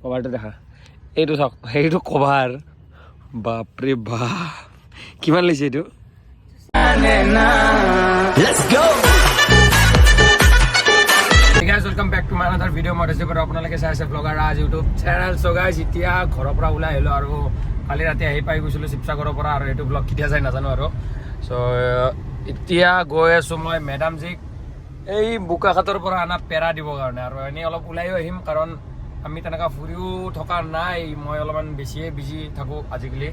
কভাৰটো দেখা এইটো চাওক সেইটো কভাৰ বাপৰে বাপ কিমান লৈছে এইটো let's go guys welcome back to my another video মই আছে বাৰু আপোনালোকে চাই আছে ব্লগাৰ ৰাজ ইউটিউব চেনেল সো গাইস এতিয়া ঘৰৰ পৰা ওলাই আহিলো আৰু কালি ৰাতি আহি পাই গৈছিলো শিৱসাগৰৰ পৰা আৰু এইটো ব্লগ কেতিয়া যায় নাজানো আৰু সো এতিয়া গৈ আছো মই মেডামজিক এই বোকাখাতৰ পৰা আনা পেৰা দিব কাৰণে আৰু এনে অলপ ওলাই আহিম কাৰণ আমি তেনেকা ফুৰিও থকা নাই মই অলপমান বেছিয়ে বিজি থাকো আজিকালি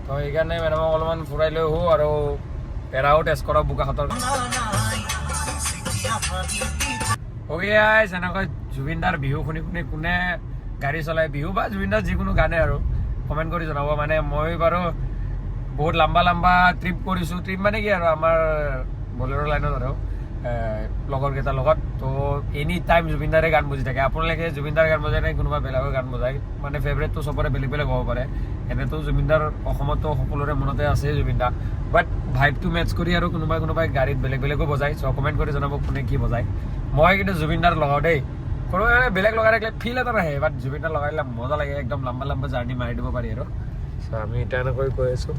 তো এইকাৰণে মেডামক অলপমান ফুৰাই লৈ আহোঁ আৰু পেৰাও টেষ্ট কৰা বোকাখাতৰ এনেকৈ জুবিনদাৰ বিহু শুনি শুনি কোনে গাড়ী চলাই বিহু বা জুবিনদাৰ যিকোনো গানে আৰু কমেণ্ট কৰি জনাব মানে মই বাৰু বহুত লম্বা লম্বা ট্ৰিপ কৰিছোঁ ট্ৰিপ মানে কি আৰু আমাৰ বলেৰ' লাইনত আৰু লগৰ কেইটাৰ লগত তো এনি টাইম জুবিনদাৰে গান বুজি থাকে আপোনালোকে জুবিনদাৰ গান বজাই নাই কোনোবা বেলেগৰ গান বজায় মানে ফেভৰেটটো চবৰে বেলেগ বেলেগ হ'ব পাৰে এনেতো জুবিনদাৰ অসমতো সকলোৰে মনতে আছে জুবিনদা বাট ভাইবটো মেটচ কৰি আৰু কোনোবাই গাড়ীত বেলেগ বেলেগো বজায় চ' কমেণ্ট কৰি জনাব কোনে কি বজায় মই কিন্তু জুবিনদাৰ লগাওঁ দেই কোনোবাই মানে বেলেগ লগাই ৰাখিলে ফিল এটা নাহে বাট জুবিনদাৰ লগাই মজা লাগে একদম লম্বা লম্বা জাৰ্ণি মাৰি দিব পাৰি আৰু চ' আমি এতিয়া এনেকৈ কৈ আছোঁ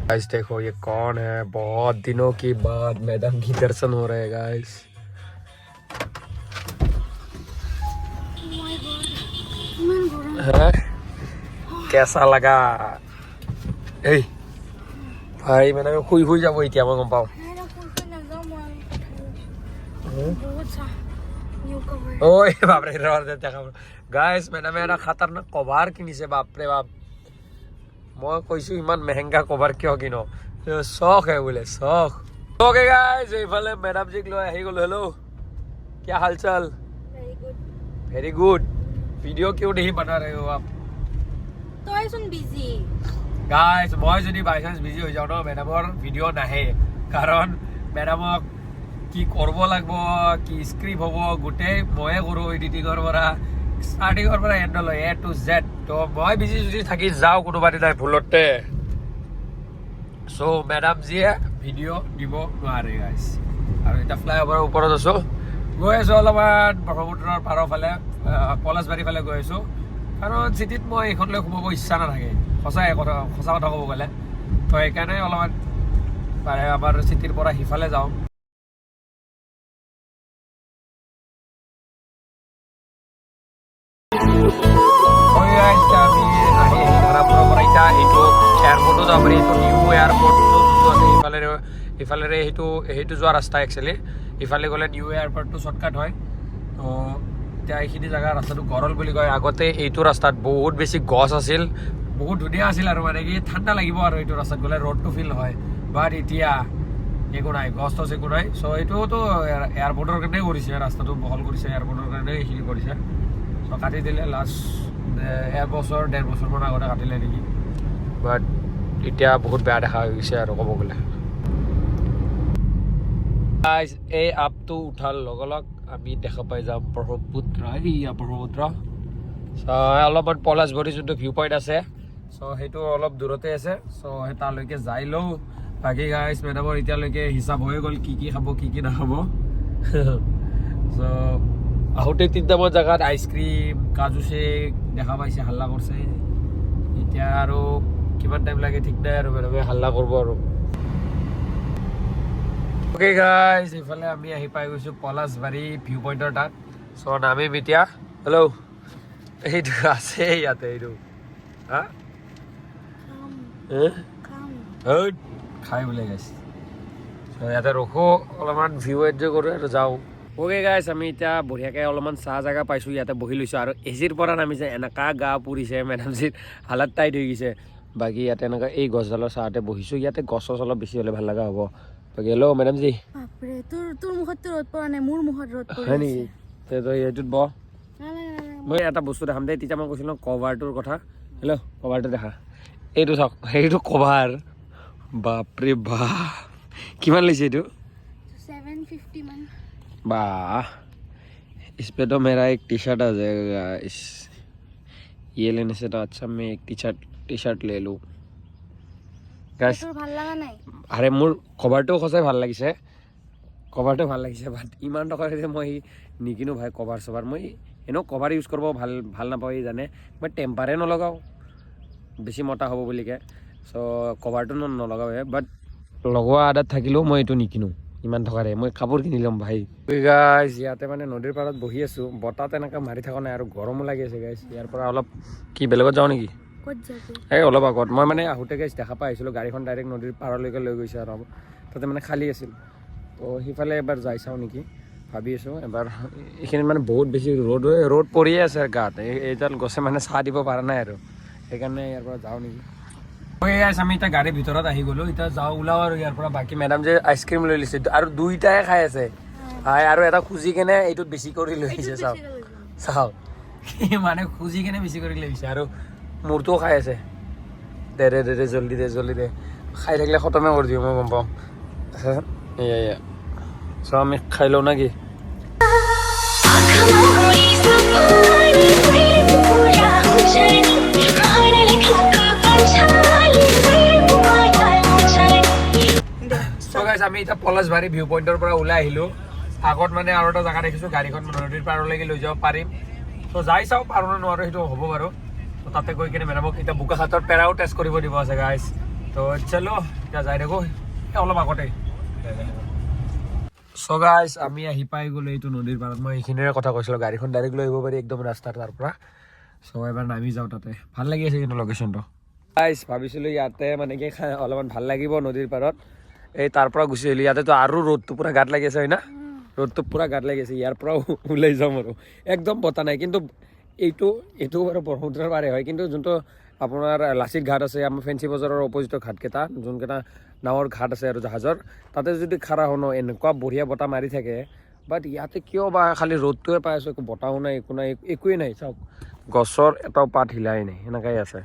गाइस देखो ये कौन है बहुत दिनों के बाद मैडम की दर्शन हो रहे हैं गाइस कैसा लगा ए भाई मैंने खुई खुई যাব এতিয়া মই গম পাওঁ ओए बाप रे रोर देता गाइस मैंने मेरा खतरनाक कवर किनिছে बाप रे बाप মই কৈছো ইমান মেহেঙ্গা কভাৰ কিয় কিনো শখ है बोले शौक ओके गाइस এইফালে मैडम जी লৈ আহি গলো हेलो क्या हाल चाल वेरी गुड वीडियो क्यों नहीं बना रहे हो आप तो आई सुन बिजी गाइस মই যদি বাই চান্স বিজি হৈ যাও ন মেডামৰ ভিডিও নাহে কাৰণ মেডামক কি কৰিব লাগিব কি স্ক্ৰিপ্ট হ'ব গোটেই ময়ে কৰো এডিটিংৰ পৰা স্টাৰ্টিংৰ পৰা এন্ডলৈ এ টু জেড তো মই বিজি যদি থাকি যাওঁ কোনোবা দিনাই ভুলতে চ' মেডাম জিয়ে ভিডিঅ' দিব নোৱাৰে গাইছ আৰু এতিয়া ফ্লাইঅভাৰৰ ওপৰত আছোঁ গৈ আছোঁ অলপমান ব্ৰহ্মপুত্ৰৰ পাৰৰ ফালে পলাশবাৰীৰ ফালে গৈ আছোঁ কাৰণ চিটিত মই এইখনলৈ সোমাব ইচ্ছা নাথাকে সঁচা কথা ক'ব গ'লে তো সেইকাৰণে অলপমান পাৰে আমাৰ চিটিৰ পৰা সিফালে যাওঁ এয়াৰপৰ্টো যাব পাৰি এইটো নিউ এয়াৰপৰ্টটো আছে ইফালেৰে সেইটো যোৱা ৰাস্তা একচুৱেলি ইফালে গ'লে নিউ এয়াৰপৰ্টটো শ্বৰ্টকাট হয় তো এতিয়া এইখিনি জেগা ৰাস্তাটো গৰল বুলি কয় আগতে এইটো ৰাস্তাত বহুত বেছি গছ আছিল বহুত ধুনীয়া আছিল আৰু মানে কি ঠাণ্ডা লাগিব আৰু এইটো ৰাস্তাত গ'লে ৰ'দটো ফিল নহয় বাট এতিয়া একো নাই গছ টছ একো নাই চ' এইটোতো এয়াৰপৰ্টৰ কাৰণেই কৰিছে ৰাস্তাটো বহল কৰিছে এয়াৰপৰ্টৰ কাৰণে এইখিনি কৰিছে চ' কাটি দিলে লাষ্ট এবছৰ 1.5 বছৰমান আগতে কাটিলে নেকি বাট এতিয়া বহুত বেয়া দেখা হৈ গৈছে আৰু ক'ব গ'লে এই আপটো উঠাৰ লগে লগ আমি দেখা পাই যাম ব্ৰহ্মপুত্ৰ অলপমান পলাশবাৰী যোনটো ভিউ পইণ্ট আছে চ' সেইটো অলপ দূৰতে আছে চ' তালৈকে যাই লওঁ বাকী গাইজ মেডামৰ এতিয়ালৈকে হিচাপ হৈ গ'ল কি কি খাব কি কি নাখাব চ' আহোঁতে 3টামান জেগাত আইচক্ৰীম কাজু শ্বেক দেখা পাইছে হাল্লা কৰিছে এতিয়া আৰু কিমান টাইম লাগে ঠিক নাই আৰু মেডামে হাল্লা কৰিব আৰু অ'কে গাইজ এইফালে আমি আহি পাই গৈছোঁ পলাশবাৰী ভিউ পইণ্টৰ তাত চ' নামিম এতিয়া হেল্ল' এইটো আছে ইয়াতে এইটো হা খাই বোলে গাইছ চ' ইয়াতে ৰখো অলপমান ভিউ এনজয় কৰোঁ আৰু যাওঁ অ'কে গাইছ আমি এতিয়া বঢ়িয়াকৈ অলপমান চাহ জেগা পাইছোঁ ইয়াতে বহি লৈছোঁ আৰু এচিৰ পৰা নামিছে এনেকুৱা গা পুৰিছে মেডামজিত হালত টাইট হৈ গৈছে বাকী ইয়াতে এনেকুৱা এই গছডালৰ চাহতে বহিছোঁ ইয়াতে গছ অলপ বেছি হ'লে ভাল লগা হ'ব বাকী হেল্ল' মেডামজি তোৰ মুখততো ৰ'দ পৰা নাই মোৰ মুখত ৰ'দ পৰি হয় নেকি তই এইটোত বহ মই এটা বস্তু দেখাম দেই তেতিয়া মই কৈছিলোঁ কভাৰটোৰ কথা হেল্ল' কভাৰটো দেখা এইটো চাওক সেইটো কভাৰ বাপৰে বাপ কিমান লৈছে এইটো 750 মান वाह इस पे तो मेरा एक टी शर्ट आ जाएगा इस ये लेने से तो अच्छा मैं एक टी शर्ट ले लूँ गाइस ভাল লাগা নাই আরে মোৰ কভাৰটো সঁচাই ভাল লাগিছে বাট ইমান টকা মই নিকিনো ভাই কভাৰ চভাৰ মই এনেও কভাৰ ইউজ কৰিব ভাল নাপাওঁ এই জানে বাট টেম্পাৰে নলগাওঁ বেছি মতা হ'ব বুলিকে চ' কভাৰটো নলগাওঁহে বাট লগোৱা আদাত থাকিলেও মই এইটো নিকিনো ইমান টকাৰে মই কাপোৰ কিনি ল'ম ভাই গাইজ ইয়াতে মানে নদীৰ পাৰত বহি আছোঁ বতাহ তেনেকৈ মাৰি থকা নাই আৰু গৰমো লাগি আছে গাইজ ইয়াৰ পৰা অলপ কি বেলেগত যাওঁ নেকি ক'ত যাবি এই অলপ আগত মই মানে আহোঁতে গাইজ দেখা পাই আহিছিলোঁ গাড়ীখন ডাইৰেক্ট নদীৰ পাৰলৈকে লৈ গৈছে আৰু তাতে মানে খালী আছিল তো সিফালে এবাৰ যাই চাওঁ নেকি ভাবি আছোঁ এবাৰ এইখিনিত মানে বহুত বেছি ৰ'দ পৰিয়ে আছে গাত এইডাল গছে মানে চাহ দিব পৰা নাই আৰু সেইকাৰণে ইয়াৰ পৰা যাওঁ নেকি আমি এতিয়া গাড়ীৰ ভিতৰত আহি গ'লোঁ এতিয়া যাওঁ ওলাওঁ আৰু ইয়াৰ পৰা বাকী মেডাম যে আইচক্ৰীম লৈ লৈছে আৰু দুইটাই খাই আছে খাই আৰু এটা খুজি কেনে এইটোত বেছি কৰি লৈ আহিছে চাওক চাওক মানে খুজি কেনে বেছি কৰি লৈ আহিছে আৰু মোৰটোও খাই আছে দে জল্দি দে খাই থাকিলে খতমে কৰি দিওঁ মই গম পাওঁ এয়া চ' আমি খাই লওঁ নেকি আমি এতিয়া পলাশবাৰী ভিউ পইণ্টৰ পৰা ওলাই আহিলোঁ আগত মানে আৰু এটা জেগা দেখিছোঁ গাড়ীখন নদীৰ পাৰলৈকে লৈ যাব পাৰিম ত' যাই চাওঁ পাৰোঁ নে নোৱাৰোঁ সেইটো হ'ব বাৰু ত' তাতে গৈ কিনে মেডামক এতিয়া বোকাখাটৰ পেৰাও টেষ্ট কৰিব দিব আছে গাইজ ত' চলো এতিয়া যাই থাকোঁ অলপ আগতে চ' গাইজ আমি আহি পাই গ'লোঁ এইটো নদীৰ পাৰত মই এইখিনিৰে কথা কৈছিলোঁ গাড়ীখন ডাইৰেক্ট লৈ আহিব পাৰি একদম ৰাস্তাৰ তাৰ পৰা চ' এবাৰ নামি যাওঁ তাতে ভাল লাগি আছে কিন্তু লোকেশ্যনটো গাইজ ভাবিছিলোঁ ইয়াতে মানে কি অলপমান ভাল লাগিব নদীৰ পাৰত এই তাৰ পৰা গুচি আহিলোঁ ইয়াতেতো আৰু ৰ'দটো পূৰা গাত লাগি আছে হয় না ৰ'দটো পূৰা গাত লাগি আছে ইয়াৰ পৰা ওলাই যাম আৰু একদম বতা নাই কিন্তু এইটো বাৰু ব্ৰহ্মপুত্ৰৰ পাৰে হয় কিন্তু যোনটো আপোনাৰ লাচিত ঘাট আছে আমাৰ ফেঞ্চি বজাৰৰ অপজিটৰ ঘাটকেইটা যোনকেইটা নাৱৰ ঘাট আছে আৰু জাহাজৰ তাতে যদি খাৰা হওঁ এনেকুৱা বঢ়িয়া বতাহ মাৰি থাকে বাট ইয়াতে কিয় বা খালি ৰ'দটোৱে পাই আছোঁ একো বতাহো নাই একোৱেই নাই চাওক গছৰ এটাও পাত হিলাই নাই সেনেকাই আছে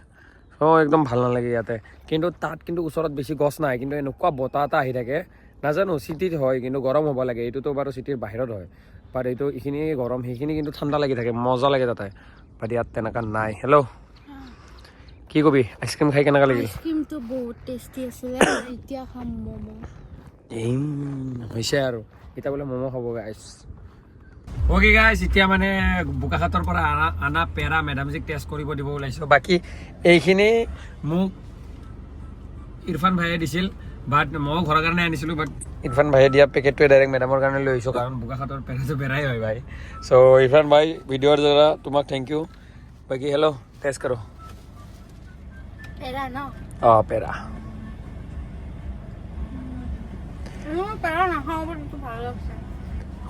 চ' একদম ভাল নালাগে ইয়াতে কিন্তু তাত কিন্তু ওচৰত বেছি গছ নাই কিন্তু এনেকুৱা বতাহ এটা আহি থাকে নাজানো চিটিত হয় কিন্তু গৰম হ'ব লাগে এইটোতো বাৰু চিটিৰ বাহিৰত হয় বাট এইখিনি গৰম সেইখিনি কিন্তু ঠাণ্ডা লাগি থাকে মজা লাগে তাতে বাট ইয়াত তেনেকুৱা নাই হেল্ল' কি কবি আইচক্ৰীম খাই কেনেকুৱা লাগিল আইচক্ৰীমটো বহুত টেষ্টি আছিলে এতিয়া খাম ম'ম' হৈছে আৰু এতিয়া বোলে ম'ম' খাব গাইছ অ'কে গাইছ এতিয়া মানে বোকাখাটৰ পৰা আনা পেৰা মেডামজিক টেষ্ট কৰিব দিব ওলাইছোঁ বাকী এইখিনি মোক ইৰফান ভাইয়ে দিছিল বাট মই ঘৰৰ কাৰণে আনিছিলোঁ বাট ইৰফান ভাইয়ে দিয়া পেকেটটোৱে ডাইৰেক্ট মেডামৰ কাৰণে লৈ আহিছোঁ কাৰণ বোকাখাটৰ পেৰাটো পেৰাই হয় ভাই চ' ইৰফান ভাই ভিডিঅ'ৰ দ্বাৰা তোমাক থেংক ইউ বাকী হেল্ল' টেষ্ট কৰোঁ পেৰা ন পেৰা মই পেৰা নাখাওঁ বাট ভাল লাগছে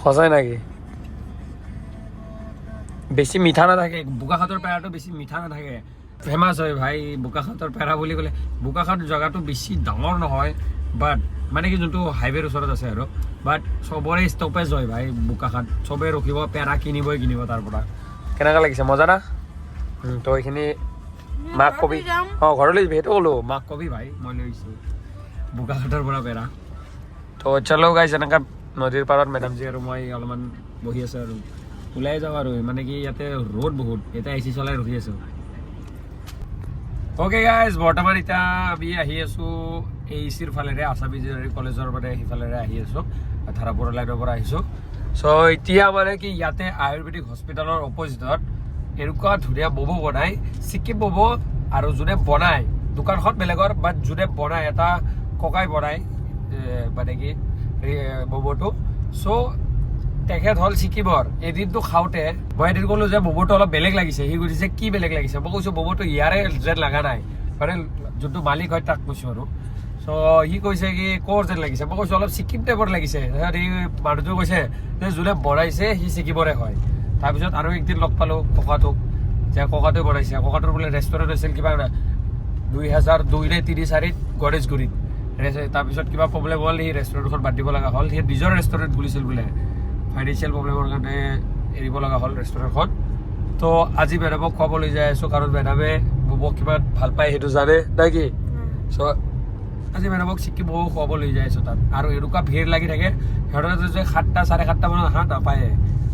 সঁচাই নেকি বেছি মিঠা নাথাকে বোকাখাটৰ পেৰাটো বেছি মিঠা নাথাকে ফেমাছ হয় ভাই বোকাখাটৰ পেৰা বুলি ক'লে বোকাখাট জেগাটো বেছি ডাঙৰ নহয় বাট মানে কি যোনটো হাইৱেৰ ওচৰত আছে আৰু বাট চবৰে ষ্টপেজ হয় ভাই বোকাখাট চবে ৰখিব পেৰা কিনিব তাৰ পৰা কেনেকুৱা লাগিছে মজা না তো এইখিনি মাক কবি ঘৰলৈ যাবি সেইটো ক'লো মাক কবি ভাই মই লৈ আহিছোঁ বোকাখাটৰ পৰা পেৰা তো চলো গাইছ এনেকুৱা নদীৰ পাৰত মেডামজি আৰু মই অলপমান বহি আছোঁ আৰু ওলাই যাওঁ আৰু মানে কি ইয়াতে ৰ'দ বহুত এতিয়া এচি চলাই ৰখি আছোঁ অ'কে গাইজ বৰ্তমান এতিয়া আমি আহি আছোঁ AECৰ ফালেৰে আছাম ইঞ্জিনিয়াৰিং কলেজৰ মানে সিফালেৰে আহি আছোঁ ধাৰাপুৰ লাইনৰ পৰা আহিছোঁ চ' এতিয়া মানে কি ইয়াতে আয়ুৰ্বেদিক হস্পিটেলৰ অপজিটত এনেকুৱা ধুনীয়া ম'ম' বনায় ছিকিম ম'ম' আৰু যোনে বনায় দোকানখন বেলেগৰ বাট যোনে বনায় এটা ককাই বনায় মানে কি ম'ম'টো চ' তেখেত হ'ল ছিকিমৰ এদিনটো খাওঁতে মই এদিন ক'লোঁ যে ম'ম'টো অলপ বেলেগ লাগিছে সি সুধিছে কি বেলেগ লাগিছে মই কৈছোঁ ম'ম'টো ইয়াৰে যেন লগা নাই মানে যোনটো মালিক হয় তাক কৈছোঁ আৰু চ' সি কৈছে কি ক'ৰ যেন লাগিছে মই কৈছোঁ অলপ ছিকিম টাইপৰ লাগিছে সি মানুহটো কৈছে যে যোনে বনাইছে সি ছিকিমৰে হয় তাৰপিছত আৰু একদিন লগ পালোঁ ককাটোক যে ককাটোৱে বনাইছে ককাটোৰ বোলে ৰেষ্টুৰেণ্ট আছিল কিবা 2002 নে 2003 গণেশগুৰিত তাৰপিছত কিবা প্ৰব্লেম হ'ল সি ৰেষ্টুৰেণ্টখন বাদ দিব লগা হ'ল সি নিজৰ ৰেষ্টুৰেণ্ট খুলিছিল বোলে ফাইনেন্সিয়েল প্ৰব্লেমৰ কাৰণে এৰিব লগা হ'ল ৰেষ্টুৰেণ্টখন তো আজি মেডামক খুৱাবলৈ যাই আছোঁ কাৰণ মেডামে ম'ম' কিমান ভাল পায় সেইটো জানে নাই কি চ' আজি মেডামক ছিকিম ম'ম' খুৱাবলৈ যাই আছোঁ তাত আৰু এনেকুৱা ভিৰ লাগি থাকে সিহঁতে যে 7টা 7:30 মানত নাপায়ে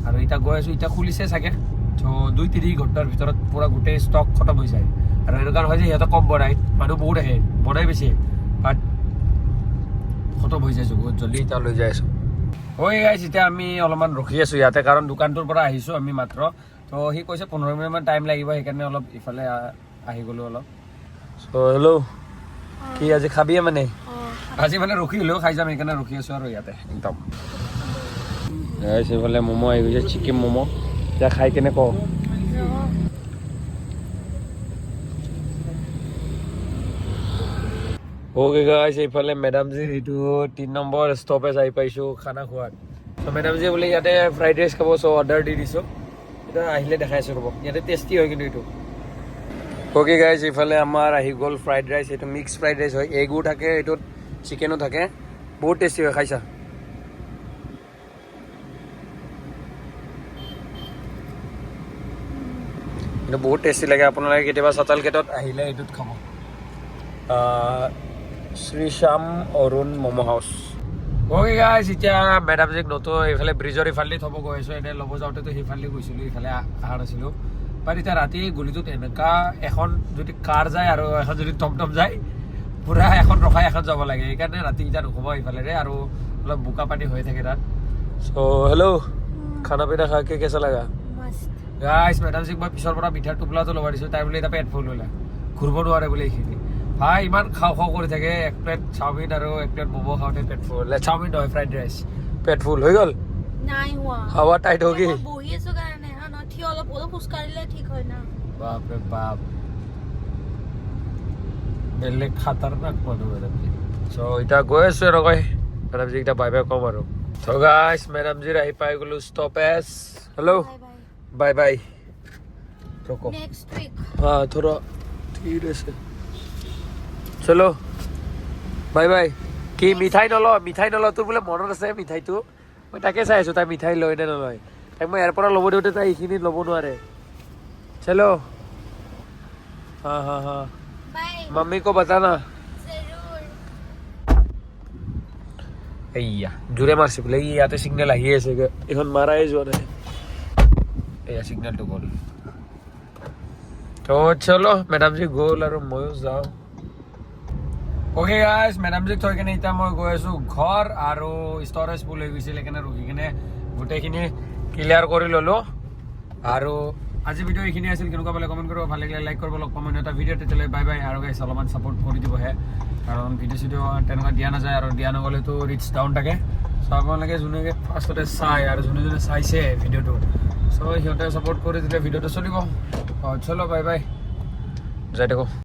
আৰু এতিয়া গৈ আছোঁ এতিয়া খুলিছে চাগে চ' 2-3 ঘণ্টাৰ ভিতৰত পূৰা গোটেই ষ্টক খতম হৈ যায় আৰু এনেকুৱা নহয় যে সিহঁতে কম বনায় মানুহ বহুত আহে বনাই বেছি বাট খতম হৈ যায় বহুত জলদি এতিয়া লৈ যাই আছোঁ হৈ গাইছ এতিয়া আমি অলপমান ৰখি আছোঁ ইয়াতে কাৰণ দোকানটোৰ পৰা আহিছোঁ আমি মাত্ৰ তো সি কৈছে 15 মিনিটমান টাইম লাগিব সেইকাৰণে অলপ ইফালে আহি গ'লো অলপ চ' হেল্ল' কি আজি খাবিয়ে মানে আজি মানে ৰখি হ'লেও খাই যাম সেইকাৰণে ৰখি আছোঁ আৰু ইয়াতে একদম এইফালে ম'ম' আহি গৈছে চিকেন ম'ম' এতিয়া খাই কেনে কওঁ ओके गाइस এইফালে মেডামজিৰ এইটো 3 নম্বৰ ষ্টপেজ আহি পাইছোঁ খানা খোৱাত তো মেডামজি বোলে ইয়াতে ফ্ৰাইড ৰাইচ খাব চ' অৰ্ডাৰ দি দিছোঁ এটা আহিলে দেখাই আছোঁ ৰ'ব ইয়াতে টেষ্টি হয় কিন্তু এইটো ओके गाइस এইফালে আমাৰ আহি গ'ল ফ্ৰাইড ৰাইচ এইটো মিক্স ফ্ৰাইড ৰাইচ হয় এগো থাকে এইটোত চিকেনো থাকে বহুত টেষ্টি হয় খাইছা এইটো বহুত টেষ্টি লাগে আপোনালোকে কেতিয়াবা চাতাল গেটত আহিলে এইটোত খাব শ্ৰী শ্যাম অৰুণ ম'ম' হাউচ ওকে গাইছ এতিয়া মেডামজিক নতুন এইফালে ব্ৰিজৰ ইফালেদি থ'ব গৈ আছোঁ এতিয়া ল'ব যাওঁতেতো সিফালেদি গৈছিলোঁ ইফালে অহা নাছিলোঁ বাট এতিয়া ৰাতি গলিটোত এনেকুৱা এখন যদি কাৰ যায় আৰু এখন যদি টমটম যায় পুৰা এখন ৰখাই এখন যাব লাগে সেইকাৰণে ৰাতি এতিয়া নক'ব ইফালেৰে আৰু অলপ বোকা পানী হৈ থাকে তাত চ' হেল্ল' খানা পিনা খা কে কেঁচা লাগা গাইছ মেডামজিক মই পিছৰ পৰা মিঠাৰ টোপোলাটো ল'ব দিছোঁ তাই বোলে এতিয়া পেট ফুল হ'লে ঘূৰিব নোৱাৰে বোলে এইখিনি ভাই ইমান খাওঁ খাওঁ কৰি থাকে এক প্লেট চাওমিন আৰু এক প্লেট ম'ম' খাওঁতে পেট ফুল চাওমিন নহয় ফ্ৰাইড ৰাইচ পেট ফুল হৈ গ'ল নাই হোৱা হাৱা টাইট হৈ গ'ল বহি আছো কাৰণে হা নথি অলপ অলপ খোজ কাঢ়িলে ঠিক হয় না বাপ ৰে বাপ বেলেগ খাতাৰনাক মানুহ মেডামজি চ' এতিয়া গৈ আছোঁ আৰু কয় মেডামজিক এতিয়া বাই বাই ক'ম আৰু চ' গাইছ মেডামজিৰ আহি পাই গ'লোঁ ষ্টপেজ হেল্ল' বাই বাই ৰ'ব নেক্সট উইক हाँ थोड़ा ठीक है चलो बाय बाय কি মিঠাই নল তোৰ বোলে মনত আছে মিঠাইটো মই তাকে চাই আছোঁ তাই মিঠাই লয় নে নলয় তাইক মই ইয়াৰ পৰা ল'ব দিওঁতে তাই এইখিনি ল'ব নোৱাৰে চলো हाँ हाँ हाँ বাই मम्मी को बताना জৰুৰ এয়া জোৰে মাৰছে বোলে ইয়াতে চিগনেল আহি আছে এখন মাৰাই যোৱা নাই এয়া চিগনেলটো গ'ল তো চলো মেডামজি গ'ল আৰু ময়ো যাওঁ ओके गाइस মেডামজিক থৈ কিনে এতিয়া মই গৈ আছোঁ ঘৰ আৰু ষ্ট'ৰেজ ফুল হৈ গৈছিল সেইকাৰণে ৰখি কিনে গোটেইখিনি ক্লিয়াৰ কৰি ল'লোঁ আৰু আজি ভিডিঅ' এইখিনি আছিল কেনেকুৱা পালে কমেণ্ট কৰিব ভাল লাগিলে লাইক কৰিব লগ পাম এটা ভিডিঅ' তেতিয়াহ'লে বাই বাই আৰু গাইছ অলপমান ছাপোৰ্ট কৰি দিবহে কাৰণ ভিডিঅ' চিডিঅ' তেনেকুৱা দিয়া নাযায় আৰু দিয়া নগ'লেতো ৰিচ ডাউন থাকে চ' আপোনালোকে যোনে ফাৰ্ষ্টতে চাই আৰু যোনে যোনে চাইছে ভিডিঅ'টো চ' সিহঁতে ছাপোৰ্ট কৰি দিলে ভিডিঅ'টো চলিব চলো বাই বাই যাই থাকোঁ